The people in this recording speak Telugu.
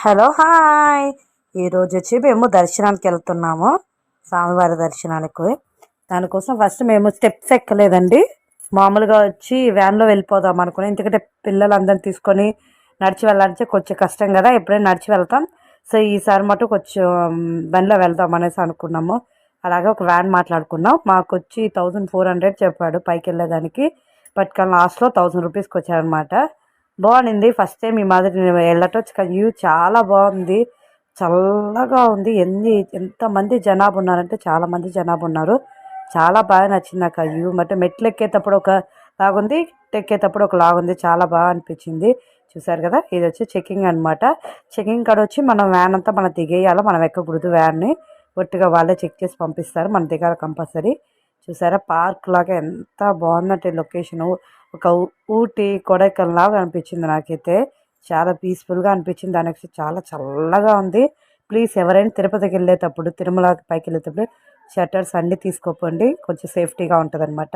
Hello hi. ఈరోజు వచ్చి మేము దర్శనానికి వెళ్తున్నాము, స్వామివారి దర్శనానికి. దానికోసం ఫస్ట్ మేము స్టెప్స్ ఎక్కలేదండి, మామూలుగా వచ్చి వ్యాన్లో వెళ్ళిపోదాం అనుకుని. ఎందుకంటే పిల్లలందరిని తీసుకొని నడిచి వెళ్ళాలంటే కొంచెం కష్టం కదా, ఎప్పుడైనా నడిచి వెళ్తాం. సో ఈసారి మటు కొంచెం బండిలో వెళ్దాం అనేసి అనుకున్నాము. అలాగే ఒక వ్యాన్ మాట్లాడుకున్నాం. మాకు వచ్చి 1400 చెప్పాడు పైకి వెళ్ళేదానికి. బట్ కానీ లాస్ట్లో 1000 రూపీస్కి వచ్చారనమాట. బాగుంది. ఫస్ట్ టైం ఈ మాదిరి నేను వెళ్ళటం. వ్యూ చాలా బాగుంది, చల్లగా ఉంది. ఎంతమంది జనాభా ఉన్నారంటే చాలామంది జనాభా ఉన్నారు. చాలా బాగా నచ్చింది నాకు ఆ వ్యూ. అంటే మెట్లు ఎక్కేటప్పుడు ఒక లాగుంది, ఎక్కేటప్పుడు ఒక లాగుంది. చాలా బాగా అనిపించింది. చూసారు కదా, ఇది వచ్చి చెకింగ్ అనమాట. చెకింగ్ కాడ వచ్చి మనం వ్యాన్ అంతా మనం దిగేయాలి, మనం ఎక్కకూడదు వ్యాన్ని. ఒట్టిగా వాళ్ళే చెక్ చేసి పంపిస్తారు, మనం దిగాలి కంపల్సరీ. చూసారా, పార్క్ లాగా ఎంత బాగుందంటే లొకేషను. ఒక ఊటీ కొడైకెనాల్ లాగా అనిపించింది నాకైతే. చాలా పీస్ఫుల్గా అనిపించింది. దానికి చాలా చల్లగా ఉంది. ప్లీజ్ ఎవరైనా తిరుపతికి వెళ్ళేటప్పుడు, తిరుమల పైకి వెళ్ళేటప్పుడు షట్టర్స్ అన్నీ తీసుకోపోండి, కొంచెం సేఫ్టీగా ఉంటుంది అనమాట.